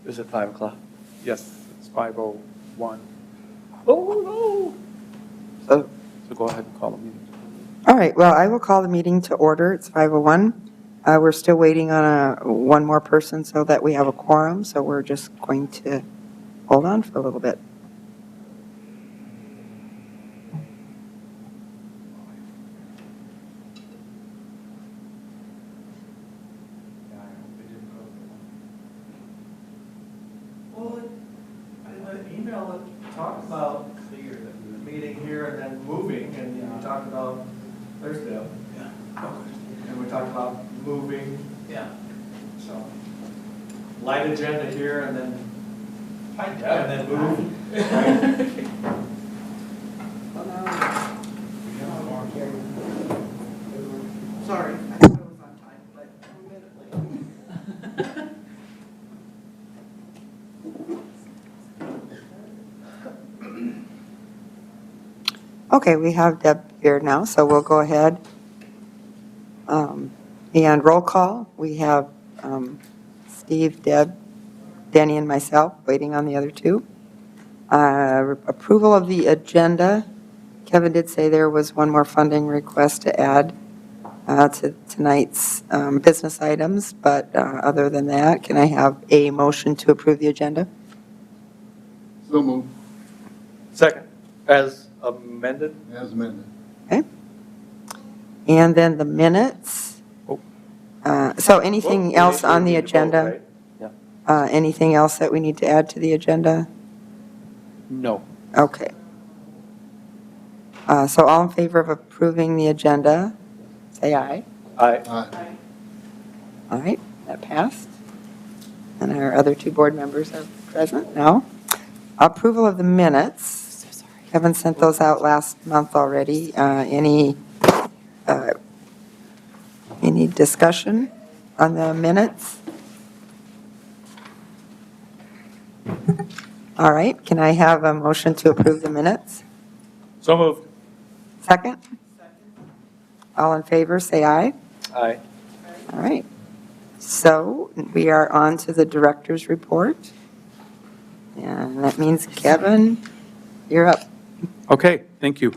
Is it 5 o'clock? Yes, it's 5:01. Oh, no. So go ahead and call the meeting. All right, well, I will call the meeting to order. It's 5:01. We're still waiting on one more person so that we have a quorum, so we're just going to hold on for a little bit. Well, I had an email that talked about the meeting here and then moving, and you talked about Thursday. Yeah. And we talked about moving. Yeah. So, light agenda here and then, and then move. Sorry, I thought it was on time, but a minute late. Okay, we have Deb here now, so we'll go ahead. And roll call, we have Steve, Deb, Danny, and myself waiting on the other two. Approval of the agenda. Kevin did say there was one more funding request to add to tonight's business items, but other than that, can I have a motion to approve the agenda? So moved. Second, as amended? As amended. Okay. And then the minutes. So anything Well, else on the we need to vote, agenda? right? Yeah. Anything else that we need to add to the agenda? No. Okay. So all in favor of approving the agenda, say aye. Aye. Aye. All right, that passed. And our other two board members are present now. Approval of the minutes. Kevin sent those out last month already. Any discussion on the minutes? All right, can I have a motion to approve the minutes? So moved. Second? All in favor, say aye. Aye. All right. So we are on to the director's report. And that means, Kevin, you're up. Okay, thank you.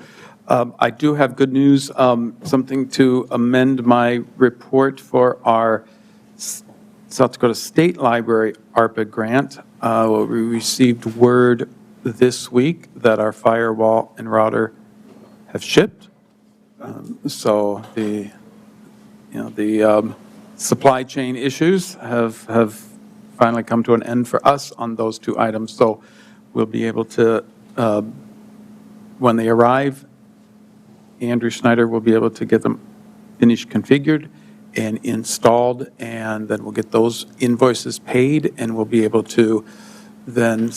I do have good news, something to amend my report for our South Dakota State Library ARPA grant. We received word this week that our firewall and router have shipped. So the supply chain issues have finally come to an end for us on those two items. So we'll be able to, when they arrive, Andrew Schneider will be able to get them finished configured and installed, and then we'll get those invoices paid, and we'll be able to then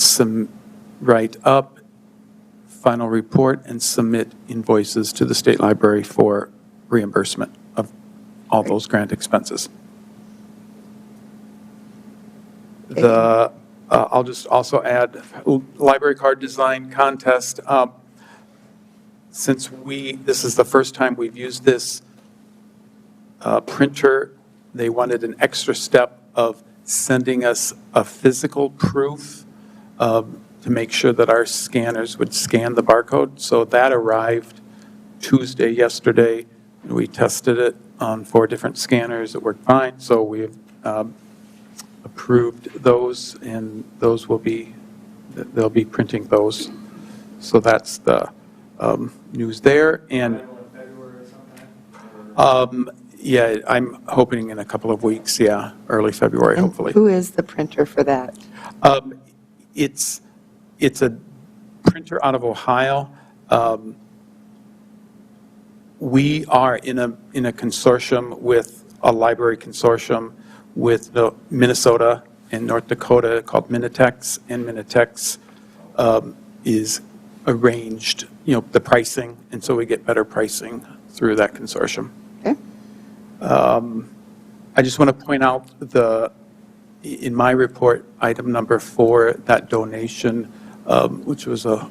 write up final report and submit invoices to the state library for reimbursement of all those grant expenses. I'll just also add library card design contest. Since this is the first time we've used this printer, they wanted an extra step of sending us a physical proof to make sure that our scanners would scan the barcode. So that arrived Tuesday, yesterday. We tested it on 4 different scanners. It worked fine. So we've approved those, and those will be, they'll be printing those. So that's the news there. And yeah, I'm hoping in a couple of weeks, yeah, early February, And hopefully. who is the printer for that? It's a printer out of Ohio. We are in a consortium with a library consortium with Minnesota and North Dakota called Minitex, and Minitex is arranged, the pricing, and so we get better pricing through that consortium. Okay. I just want to point out in my report, item number 4, that donation, which was a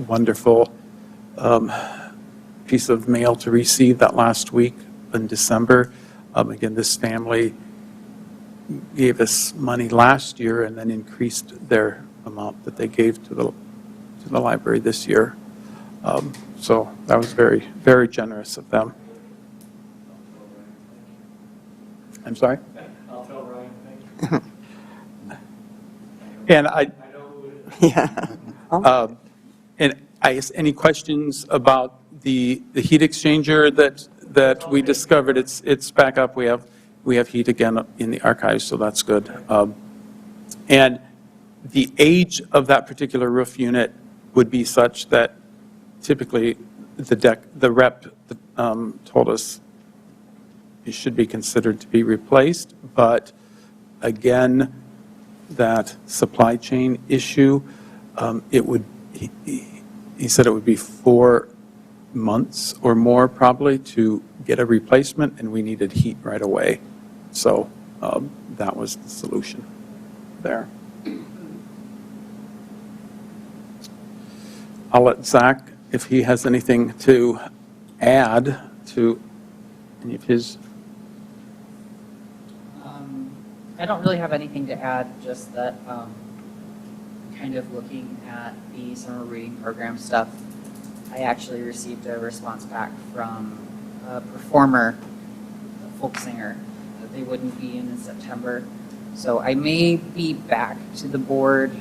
wonderful piece of mail to receive that last week in December. Again, this family gave us money last year and then increased their amount that they gave to the library this year. So that was very, very generous of them. I'm sorry? I'll tell Ryan, thank you. And I know who it is. Yeah. and I guess any questions about the heat exchanger that we discovered? It's back up. We have heat again in the archives, so that's good. And the age of that particular roof unit would be such that typically the rep told us it should be considered to be replaced, but again, that supply chain issue, he said it would be 4 months or more probably to get a replacement, and we needed heat right away. So that was the solution there. I'll let Zach, if he has anything to add to any of his. I don't really have anything to add, just that kind of looking at the summer reading program stuff, I actually received a response back from a performer, a folk singer, that they wouldn't be in September. So I may be back to the board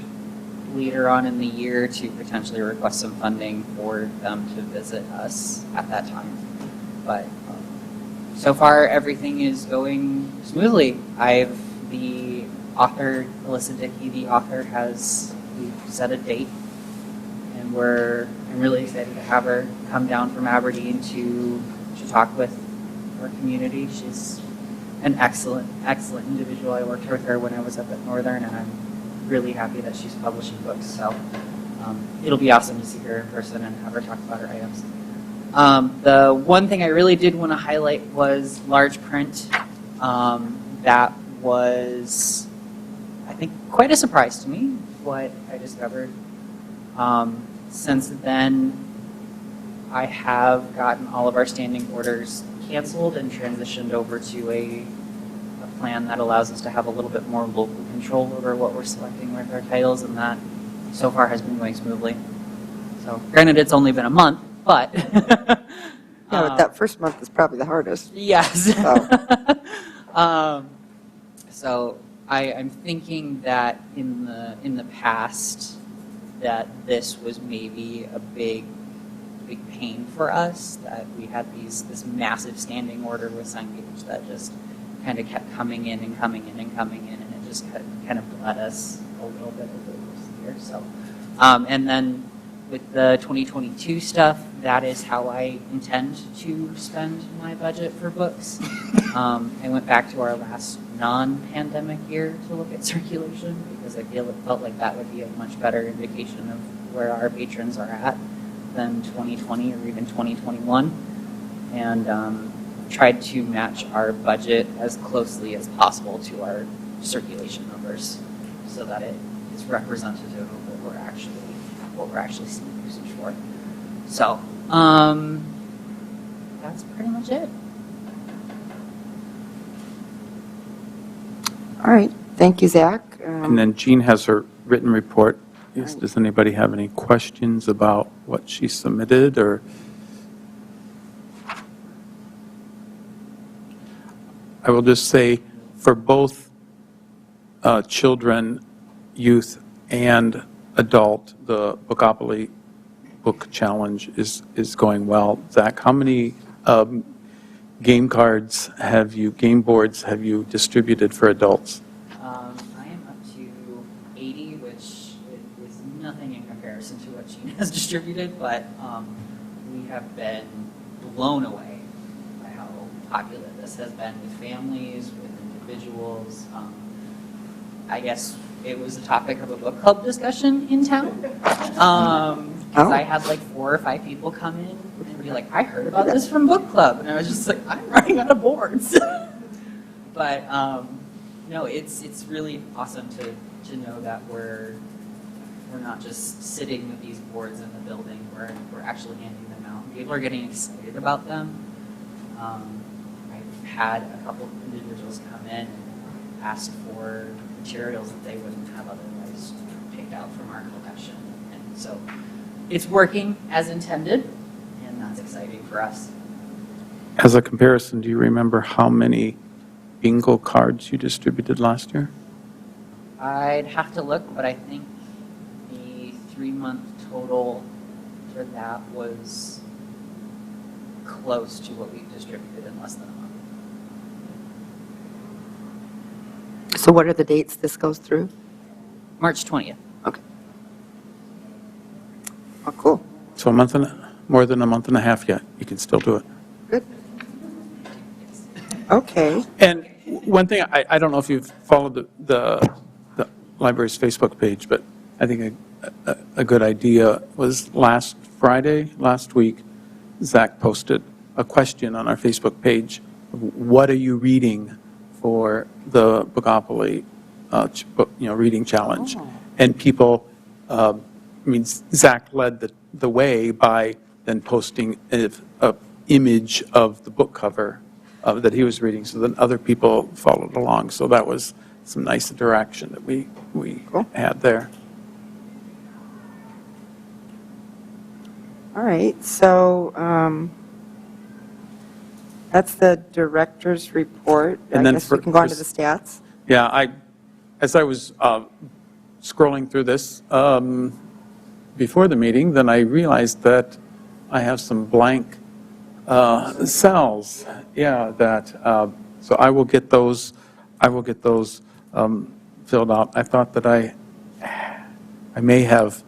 later on in the year to potentially request some funding for them to visit us at that time. But so far, everything is going smoothly. The author, Alyssa Dickey, the author, we've set a date, and I'm really excited to have her come down from Aberdeen to talk with our community. She's an excellent individual. I worked with her when I was up at Northern, and I'm really happy that she's publishing books. So it'll be awesome to see her in person and have her talk about her items. The one thing I really did want to highlight was large print. That was, I think, quite a surprise to me, what I discovered. Since then, I have gotten all of our standing orders canceled and transitioned over to a plan that allows us to have a little bit more local control over what we're selecting with our titles, and that so far has been going smoothly. So granted, it's only been a month, but Yeah, but that first month is probably the hardest. yes. So. So I'm thinking that in the past that this was maybe a big pain for us, that we had this massive standing order with Cengage that just kind of kept coming in and coming in and coming in, and it just kind of bled us a little bit over the course of the year. So, and then with the 2022 stuff, that is how I intend to spend my budget for books. I went back to our last non-pandemic year to look at circulation because I felt like that would be a much better indication of where our patrons are at than 2020 or even 2021, and tried to match our budget as closely as possible to our circulation numbers so that it is representative of what we're actually seeing usage for. So that's pretty much it. All right. Thank you, Zach. And then Jean has her written report. Yes, does anybody have any questions about what she submitted, or? I will just say, for both children, youth, and adult, the Bookopoly Book Challenge is going well. Zach, how many game boards have you distributed for adults? I am up to 80, which is nothing in comparison to what Jean has distributed, but we have been blown away by how popular this has been with families, with individuals. I guess it was the topic of a book club discussion in town. Because I had like 4 or 5 people come in and be like, I heard about this from book club. And I was just like, I'm running out of boards. But no, it's really awesome to know that we're not just sitting with these boards in the building. We're actually handing them out. People are getting excited about them. I've had a couple of individuals come in and asked for materials that they wouldn't have otherwise picked out from our collection. And so it's working as intended, and that's exciting for us. As a comparison, do you remember how many bingo cards you distributed last year? I'd have to look, but I think the 3-month total for that was close to what we distributed in less than a month. So what are the dates this goes through? March 20th. Okay. Oh, cool. So more than a month and a half yet. You can still do it. Good. Okay. And one thing, I don't know if you've followed the library's Facebook page, but I think a good idea was last week, Zach posted a question on our Facebook page of what are you reading for the Bookopoly reading challenge? Oh. And people, Zach led the way by then posting an image of the book cover that he was reading, so then other people followed along. So that was some nice interaction that we Cool. had there. All right, so that's the director's report. And I then guess we for- can go on to the stats. Yeah, as I was scrolling through this before the meeting, then I realized that I have some blank cells. Yeah, so I will get those. Filled out. I thought that I may have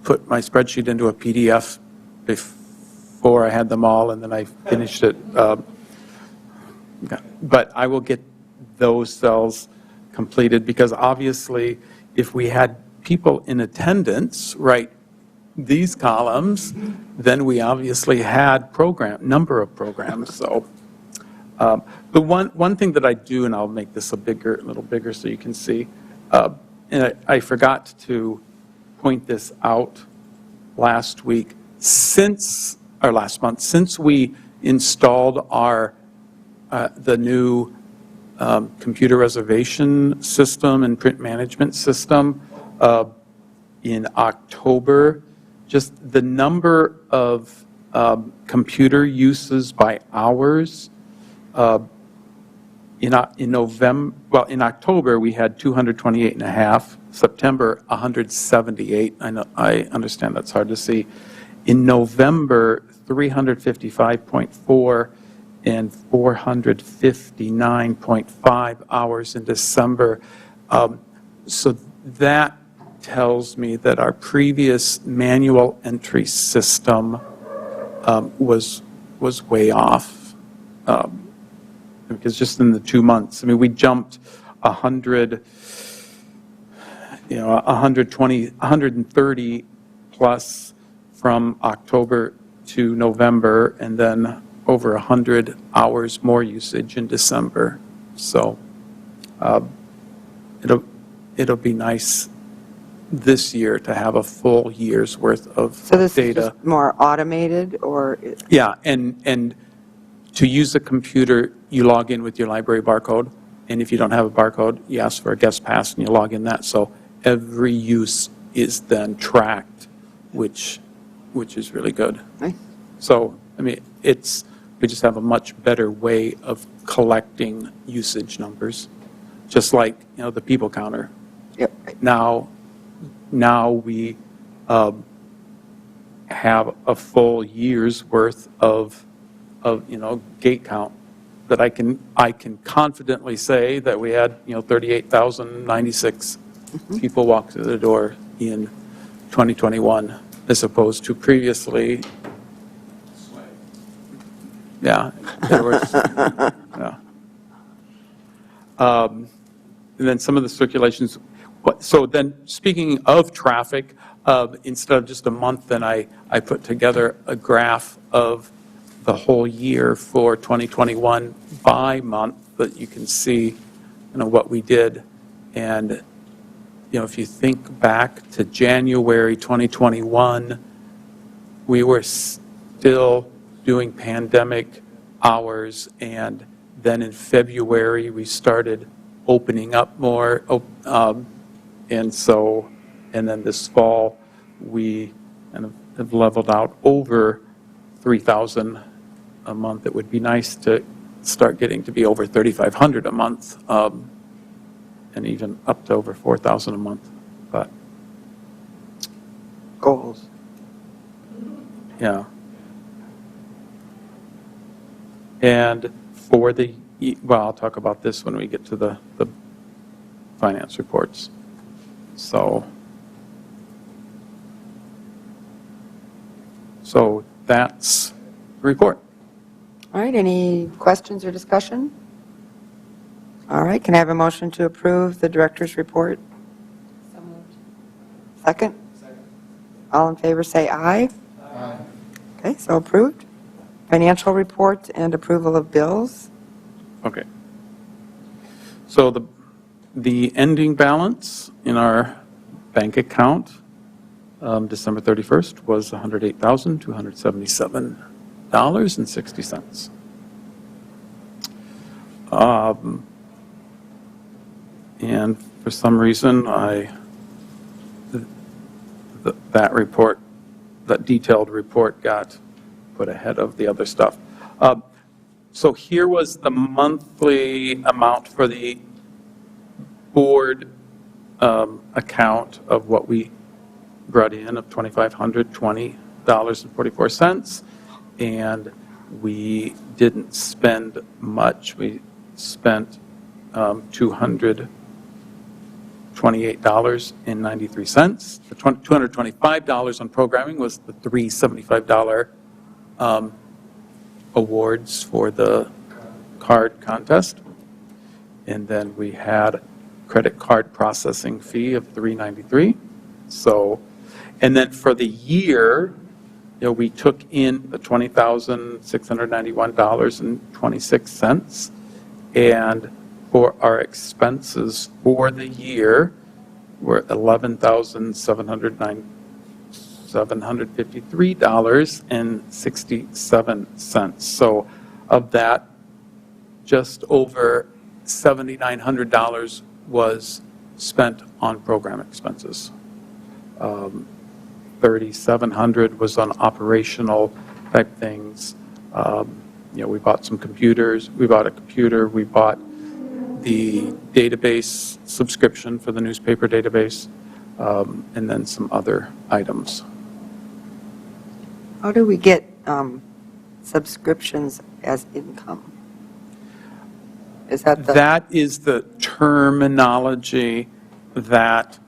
put my spreadsheet into a PDF before I had them all, and then I finished it. But I will get those cells completed, because obviously if we had people in attendance, right, these columns, then we obviously had number of programs. So the one thing that I do, and I'll make this a little bigger so you can see, and I forgot to point this out last week, last month, since we installed the new computer reservation system and print management system in October, just the number of computer uses by hours. In October, we had 228 and a half. September, 178. I understand that's hard to see. In November, 355.4 and 459.5 hours in December. So that tells me that our previous manual entry system was way off. Because just in the 2 months, we jumped 130 plus from October to November, and then over 100 hours more usage in December. So it'll be nice this year to have a full year's worth of So this is data. just more automated, or? Yeah, and to use a computer, you log in with your library barcode, and if you don't have a barcode, you ask for a guest pass and you log in that. So every use is then tracked, which is really good. Nice. So, we just have a much better way of collecting usage numbers, just like, the people counter. Yep. Now we have a full year's worth of gate count that I can confidently say that we had 38,096 people walk through the door in 2021, as opposed to previously. Yeah, there was. Yeah. And then some of the circulations. So then, speaking of traffic, instead of just a month, then I put together a graph of the whole year for 2021 by month, that you can see, what we did. And, if you think back to January 2021, we were still doing pandemic hours, and Then in February, we started opening up more, and then this fall, we kind of have leveled out over 3,000 a month. It would be nice to start getting to be over 3,500 a month, and even up to over 4,000 a month, but Goals. yeah. And for well, I'll talk about this when we get to the finance reports. So that's the report. All right, any questions or discussion? All right, can I have a motion to approve the director's report? So moved. Second? Second. All in favor, say aye. Aye. Okay, so approved. Financial report and approval of bills. Okay. So the ending balance in our bank account, December 31st, was $108,277.60. And for some reason, that detailed report got put ahead of the other stuff. So here was the monthly amount for the board account of what we brought in of $2,520.44. And we didn't spend much. We spent $228.93. The $225 on programming was the $375 awards for the card contest. And then we had credit card processing fee of $393. So, and then for the year, we took in the $20,691.26. And for our expenses for the year were $11,753.67. So of that, just over $7,900 was spent on program expenses. $3,700 was on operational type things. We bought some computers. We bought a computer. We bought the database subscription for the newspaper database, and then some other items. How do we get subscriptions as income? Is that the? That is the terminology that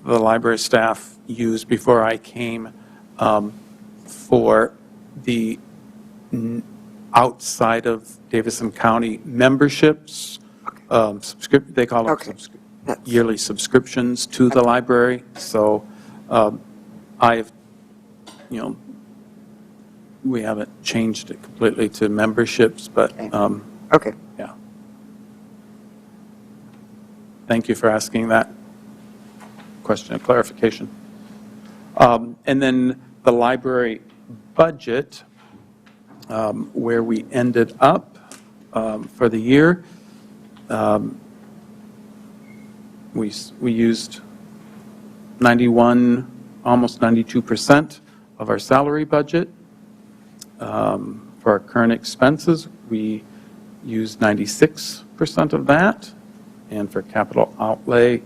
the library staff used before I came for the outside of Davison County memberships, they call Okay. them yearly subscriptions to the library. So we haven't changed it completely to memberships, but Okay. Okay. yeah. Thank you for asking that question of clarification. And then the library budget, where we ended up for the year, we used 91, almost 92% of our salary budget. For our current expenses, we used 96% of that. And for capital outlay,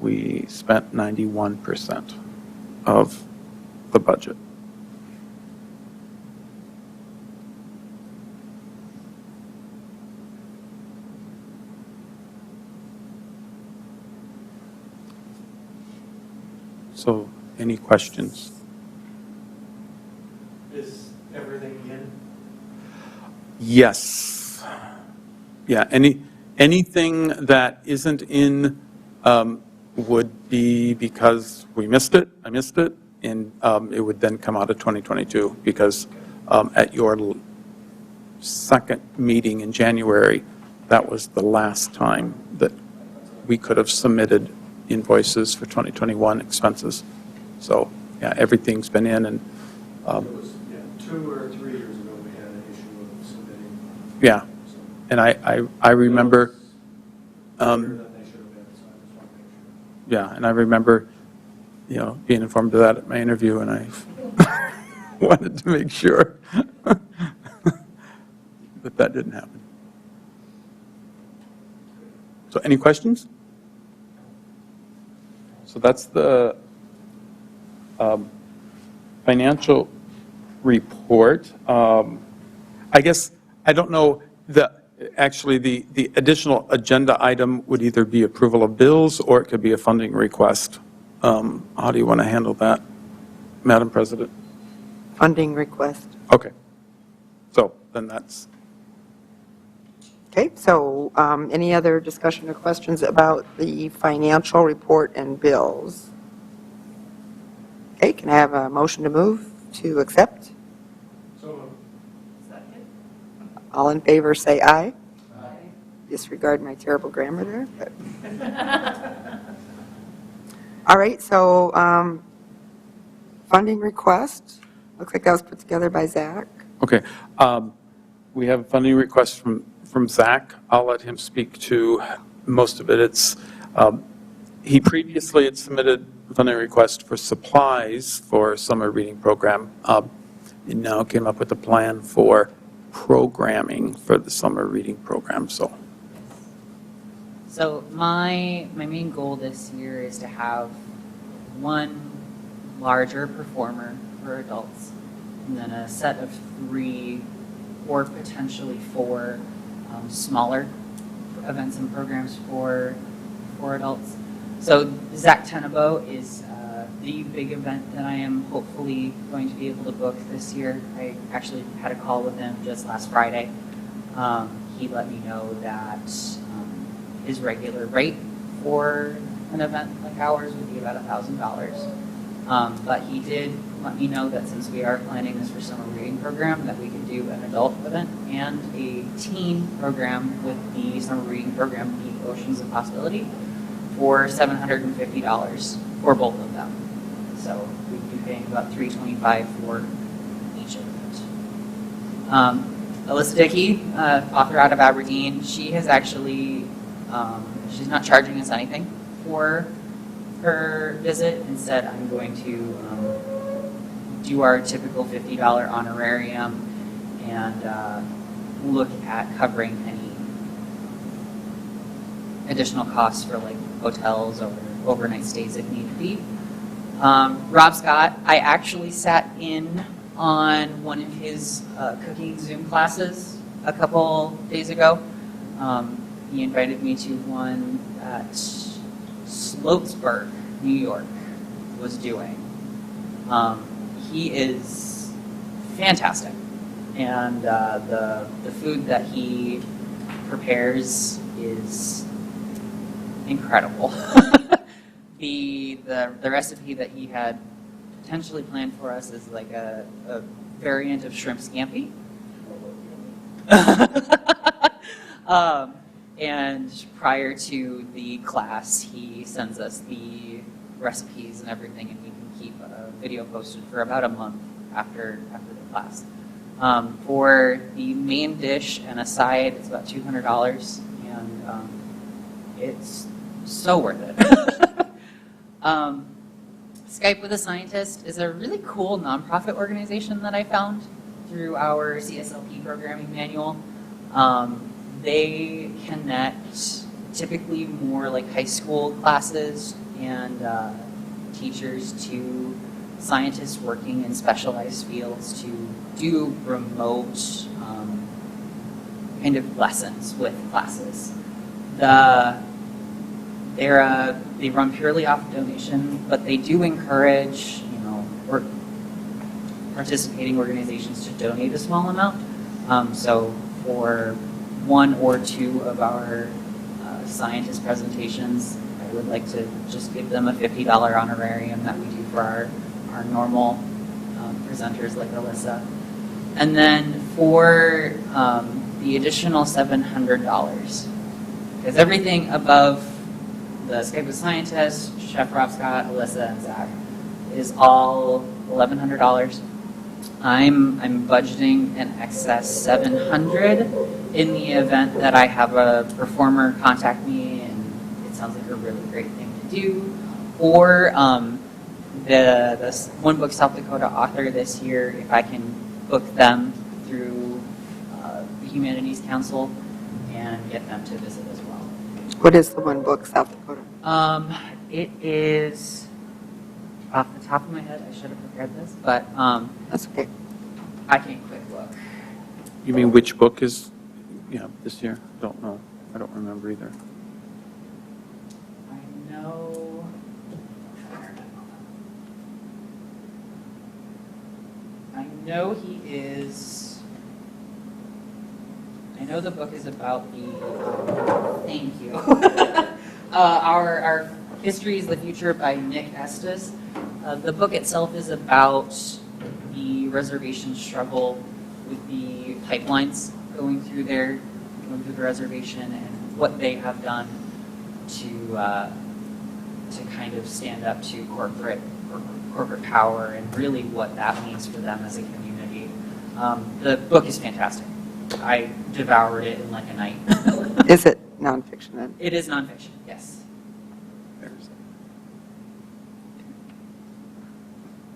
we spent 91% of the budget. So, any questions? Is everything in? Yes. Yeah, anything that isn't in would be because we missed it, I missed it, and it would then come out of 2022 because at your second meeting in January, that was the last time that we could have submitted invoices for 2021 expenses. So, yeah, everything's been in, and It was 2 or 3 years ago, we had an issue of submitting. yeah, some And I remember, Clearer than they should have been, so I just want to make sure. yeah, and I remember, being informed of that at my interview, and I wanted to make sure that didn't happen. So any questions? So that's the financial report. I guess, I don't know, actually, the additional agenda item would either be approval of bills or it could be a funding request. How do you want to handle that, Madam President? Funding request. Okay. So then that's, Okay, so any other discussion or questions about the financial report and bills? Okay, can I have a motion to move to accept? So, All in favor, say aye. Disregard my terrible grammar there. But. All right, so funding request. Looks like that was put together by Zach. okay. We have a funding request from Zach. I'll let him speak to most of it. He previously had submitted a funding request for supplies for summer reading program. And now came up with a plan for programming for the summer reading program, so. So my main goal this year is to have one larger performer for adults, and then a set of 3 or potentially 4 smaller events and programs for adults. So Zach Tenebo is the big event that I am hopefully going to be able to book this year. I actually had a call with him just last Friday. He let me know that his regular rate for an event like ours would be about $1,000. But he did let me know that since we are planning this for summer reading program, that we could do an adult event and a teen program with the summer reading program, the Oceans of Possibility, for $750 for both of them. So we'd be paying about $325 for each event. Alyssa Dickey, author out of Aberdeen, she has actually, she's not charging us anything for her visit. Instead, I'm going to do our typical $50 honorarium and look at covering any additional costs for like hotels or overnight stays if need be. Rob Scott, I actually sat in on one of his cooking Zoom classes a couple days ago. He invited me to one that Sloatsburg, New York, was doing. He is fantastic, and the food that he prepares is incredible. The recipe that he had potentially planned for us is like a variant of shrimp scampi. And prior to the class, he sends us the recipes and everything, and we can keep a video posted for about a month after the class. For the main dish and a side, it's about $200, and it's so worth it. Skype with a Scientist is a really cool nonprofit organization that I found through our CSLP programming manual. They connect typically more like high school classes and teachers to scientists working in specialized fields to do remote kind of lessons with classes. They run purely off donation, but they do encourage, participating organizations to donate a small amount. So for 1 or 2 of our scientist presentations, I would like to just give them a $50 honorarium that we do for our normal presenters like Alyssa. And then for the additional $700, because everything above the Skype with Scientists, Chef Rob Scott, Alyssa, and Zach is all $1,100. I'm budgeting an excess 700 in the event that I have a performer contact me and it sounds like a really great thing to do. Or the One Book South Dakota author this year, if I can book them through the Humanities Council and get them to visit as well. What is the One Book South Dakota? It is, off the top of my head, I should have prepared this, but That's okay. I can quick look. You mean which book is, this year? Don't know. I don't remember either. I know. I know he is. I know the book is about the. Thank you. Our History is the Future by Nick Estes. The book itself is about the reservation struggle with the pipelines going through the reservation and what they have done to kind of stand up to corporate power and really what that means for them as a community. The book is fantastic. I devoured it in like a night. Is it nonfiction then? It is nonfiction, yes.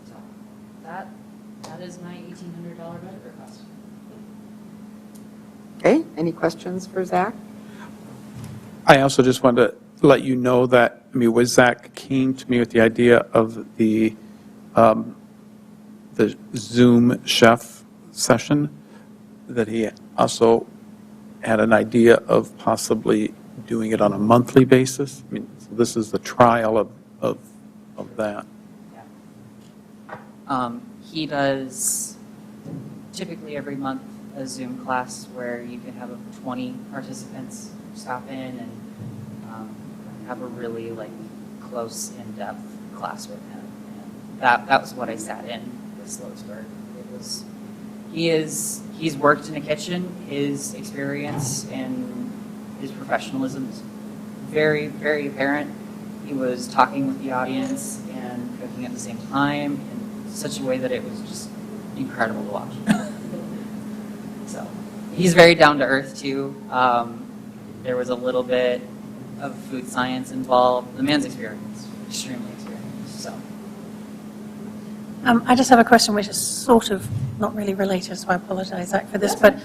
So that is my $1,800 budget request. Okay, any questions for Zach? I also just wanted to let you know that, was Zach keen to me with the idea of the Zoom chef session, that he also had an idea of possibly doing it on a monthly basis? So this is the trial of that. Yeah. He does typically every month a Zoom class where you can have 20 participants stop in and have a really close, in-depth class with him. And that was what I sat in with Slowsburg. He's worked in a kitchen. His experience and his professionalism is very, very apparent. He was talking with the audience and cooking at the same time in such a way that it was just incredible to watch. So he's very down to earth too. There was a little bit of food science involved. The man's experienced, extremely experienced. So. I just have a question which is sort of not really related, so I apologize, Zach, for this. But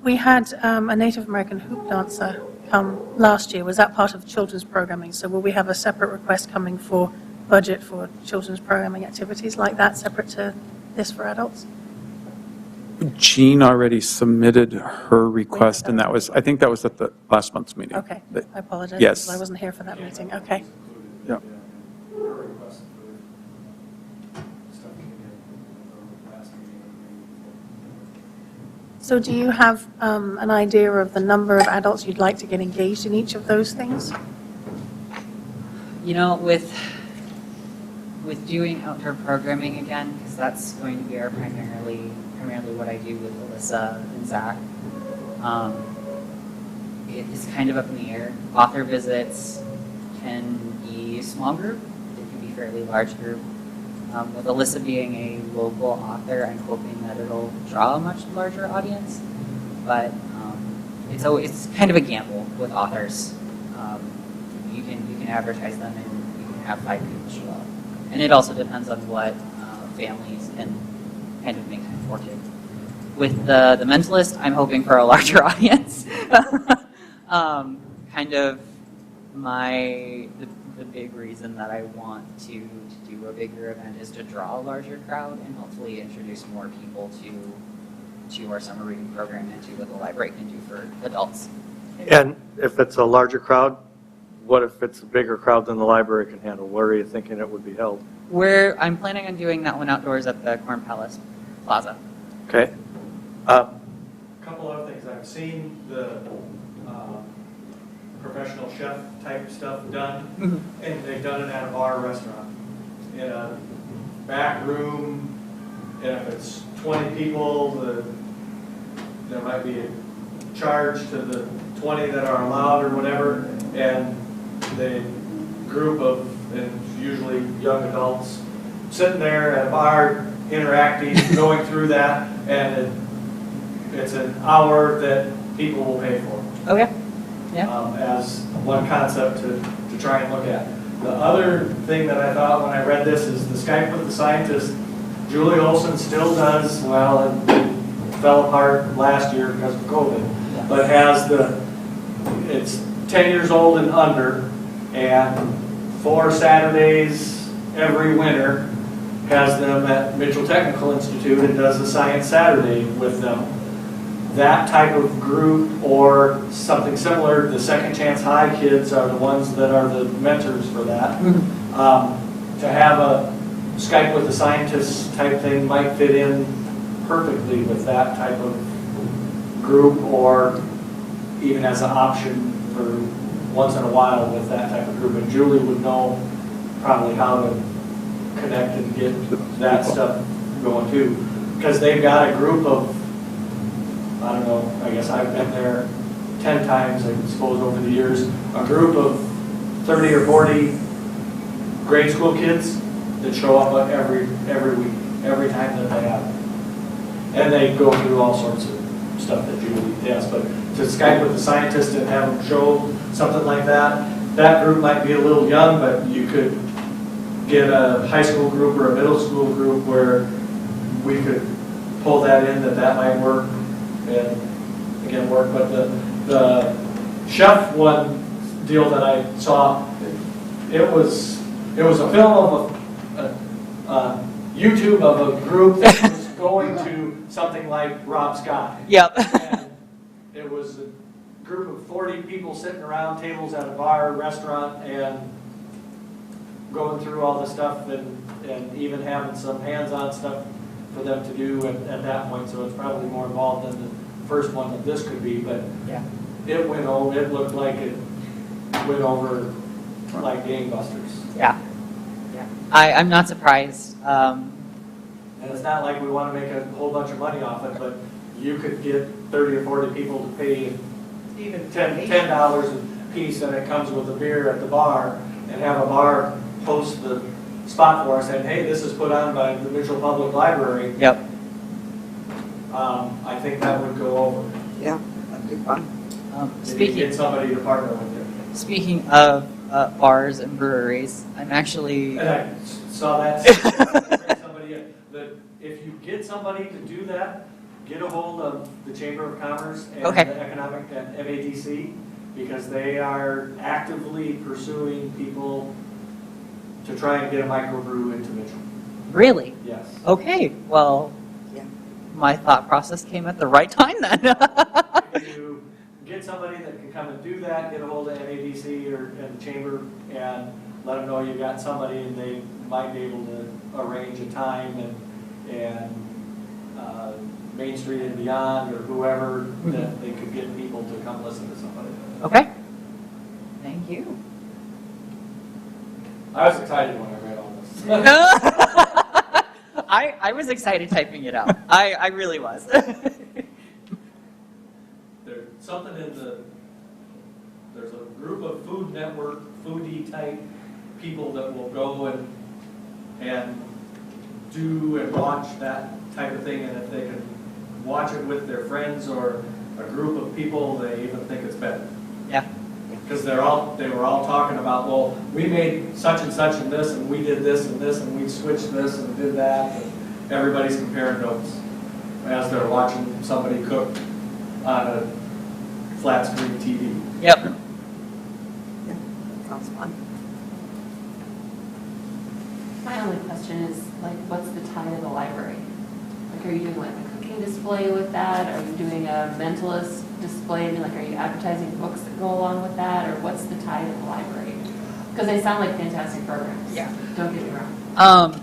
we had a Native American hoop dancer come last year. Was that part of children's programming? So will we have a separate request coming for budget for children's programming activities like that, separate to this for adults? Jean already submitted her request, and I think that was at the last month's meeting. Okay, I apologize. Yes. Because I wasn't here for that meeting. Okay. Yeah. So do you have an idea of the number of adults you'd like to get engaged in each of those things? With doing outdoor programming again, because that's going to be our primarily what I do with Alyssa and Zach. It is kind of up in the air. Author visits can be a small group. It can be a fairly large group. With Alyssa being a local author, I'm hoping that it'll draw a much larger audience. But it's kind of a gamble with authors. You can advertise them and you can have 5 people show up. And it also depends on what families can kind of make time for too. With the Mentalist, I'm hoping for a larger audience. Kind of the big reason that I want to do a bigger event is to draw a larger crowd and hopefully introduce more people to our summer reading program and to what the library can do for adults. And if it's a larger crowd, what if it's a bigger crowd than the library can handle? Where are you thinking it would be held? I'm planning on doing that one outdoors at the Corn Palace Plaza. Okay. A couple other things. I've seen the professional chef type stuff done, and they've done it at a bar or restaurant. In a back room, and if it's 20 people, there might be a charge to the 20 that are allowed or whatever, and the group of, and usually young adults, sitting there at a bar interacting, going through that, and it's an hour that people will pay for. Okay. Yeah. As one concept to try and look at. The other thing that I thought when I read this is the Skype with the Scientist. Julie Olson still does, well, it fell apart last year because of COVID, but has it's 10 years old and under, and 4 Saturdays every winter has them at Mitchell Technical Institute and does a Science Saturday with them. That type of group or something similar, the Second Chance High kids are the ones that are the mentors for that. To have a Skype with the Scientists type thing might fit in perfectly with that type of group, or even as an option for once in a while with that type of group. And Julie would know probably how to connect and get that stuff going too. Because they've got a group of, I don't know, I guess I've been there 10 times, I suppose, over the years, a group of 30 or 40 grade school kids that show up every week, every time that they have. And they go through all sorts of stuff that Julie does. But to Skype with the Scientist and have them show something like that, that group might be a little young, but you could get a high school group or a middle school group where we could pull that in, that might work. And again, work, but the chef one deal that I saw, it was a film of a YouTube of a group that was going to something like Rob Scott. Yep. And it was a group of 40 people sitting around tables at a bar, restaurant, and going through all the stuff and even having some hands-on stuff for them to do at that point. So it's probably more involved than the first one that this could be, but Yeah. it went over, it looked like it went over like gangbusters. Yeah. Yeah. I'm not surprised. And it's not like we want to make a whole bunch of money off it, but you could get 30 or 40 people to pay even $10 a piece, and it comes with a beer at the bar, and have a bar post the spot for us saying, hey, this is put on by the Mitchell Public Library. Yep. I think that would go over. Yeah, that'd be fun. If you get somebody to partner with you. Speaking of bars and breweries, I'm actually. And I saw that. Somebody, that if you get somebody to do that, get a hold of the Chamber of Commerce and Okay. the Economic and MADC, because they are actively pursuing people to try and get a microbrew into Mitchell. Really? Yes. Okay. Well, Yeah. my thought process came at the right time then. If you get somebody that can come and do that, get a hold of MADC and the Chamber and let them know you got somebody, and they might be able to arrange a time and Main Street and Beyond or whoever that they could get people to come listen to somebody. Okay. Thank you. I was excited when I read all this. I was excited typing it out. I really was. There's something there's a group of Food Network, foodie type people that will go and do and watch that type of thing, and if they can watch it with their friends or a group of people, they even think it's better. Yeah. Because they were all talking about, well, we made such and such and this, and we did this and this, and we switched this and did that, and everybody's comparing notes as they're watching somebody cook on a flat screen TV. Yep. Yeah, sounds fun. My only question is, like, what's the tie to the library? Like, are you doing like a cooking display with that? Are you doing a mentalist display? I mean, like, are you advertising books that go along with that? Or what's the tie to the library? Because they sound like fantastic programs. Yeah. Don't get me wrong.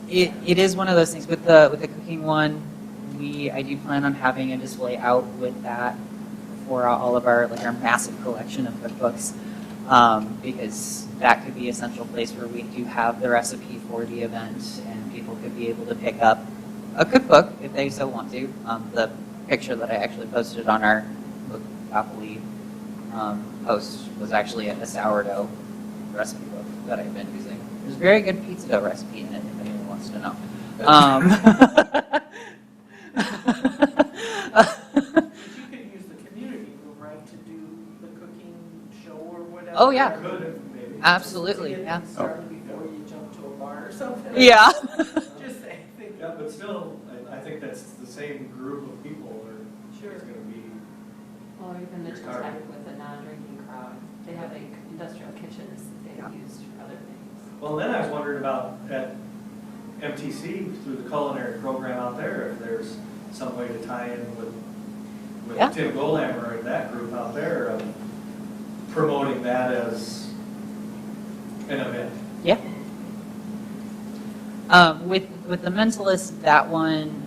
It is one of those things with the cooking one. I do plan on having a display out with that for all of our massive collection of cookbooks, because that could be a central place where we do have the recipe for the event, and people could be able to pick up a cookbook if they so want to. The picture that I actually posted on our Cooktopoly post was actually a sourdough recipe book that I've been using. There's a very good pizza dough recipe in it if anyone wants to know. But you could use the community room, right, to do the cooking show or whatever? Oh, yeah. Could, maybe. Absolutely, Just to yeah. get started before you jump to a bar or something. Yeah. Just saying. Yeah, but still, I think that's the same group of people are, Sure. is gonna be, Or even Your Mitchell's target. had it with a non-drinking crowd. They have like industrial kitchens that they've used for other things. well, then I was wondering about at MTC through the culinary program out there, if there's some way to tie in with Yeah. Tim Golammer and that group out there, promoting that as an event. Yeah. With the Mentalist, that one,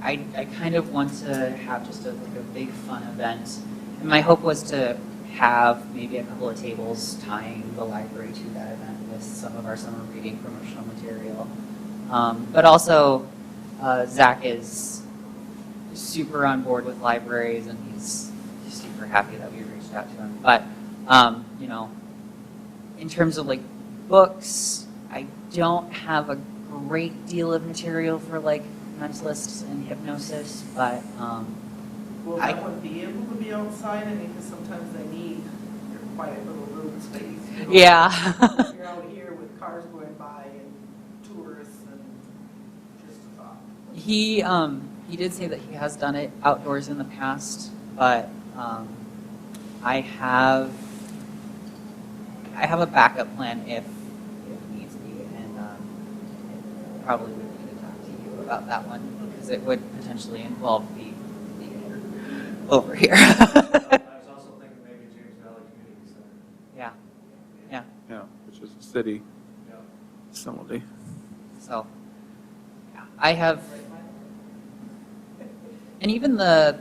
I kind of want to have just like a big fun event. And my hope was to have maybe a couple of tables tying the library to that event with some of our summer reading promotional material. But also, Zach is super on board with libraries, and he's super happy that we reached out to him. But, you know, in terms of like books, I don't have a great deal of material for like mentalists and hypnosis, but Will I- that one be able to be outside? I mean, because sometimes they need their quiet little room space. you know? yeah. You're out here with cars going by and tourists and just a thought. He did say that he has done it outdoors in the past, but I have a backup plan if needs be, and probably would need to talk to you about that one because it would potentially involve the over here. I was also thinking maybe James Valley Community Center. Yeah, yeah. Yeah, which is a city Yeah. facility. So, yeah, I have, and even now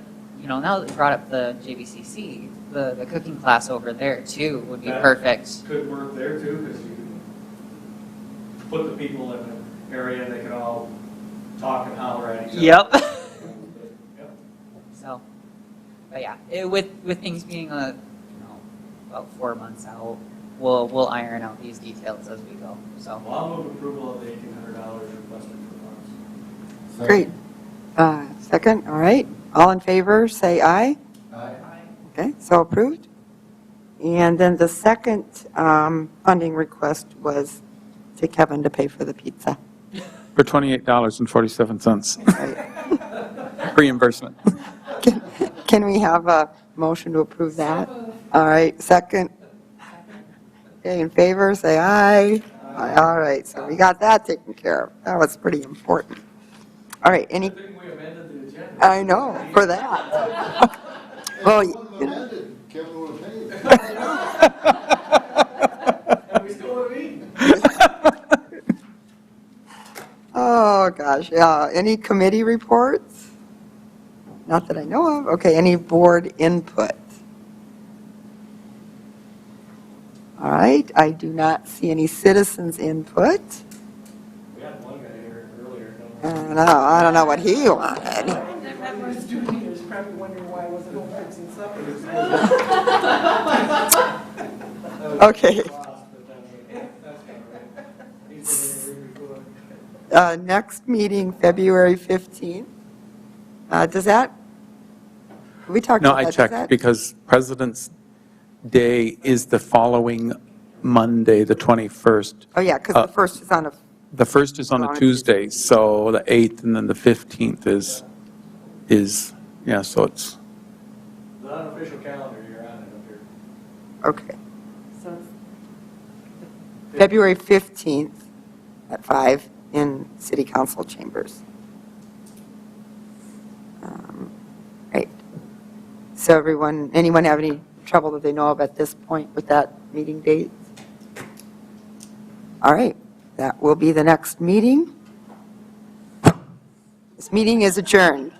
that we brought up the JVCC, the cooking class over there too would be That perfect. Could work there too, because you put the people in an area and they can all talk and holler at each other. Yep. Yep. So, but yeah, with things being about 4 months out, we'll iron out these details as we go. So, Well, I'll move approval of the $1,800 requested for funds. Great. Second, all right. All in favor, say aye. Aye. Okay, so approved. And then the second funding request was to Kevin to pay for the pizza. For $28.47. Right. Reimbursement. Can we have a motion to approve that? All right, second. Okay, in favor, say aye. Aye. All right, so we got that taken care of. That was pretty important. All right, any, I think we amended the agenda. I know, for that. Well, It wasn't amended. Kevin would have paid. And we still want to meet. oh, gosh, yeah. Any committee reports? Not that I know of. Okay, any board input? All right, I do not see any citizens input. We had one guy here earlier. I don't know what he wanted. That was doing, he was probably wondering why I wasn't home fixing supper. Okay. That's Next meeting, February 15th. Does that, we talked No, about that. I Does checked that- because President's Day is the following Monday, the 21st. Oh, yeah, because the first is on a, The first is on On a a Tuesday, so the 8th and then the 15th is, yeah, so it's, the unofficial calendar you're on it up here. okay. So it's February 15th at 5 in City Council chambers. Right. So anyone have any trouble that they know of at this point with that meeting date? All right, that will be the next meeting. This meeting is adjourned.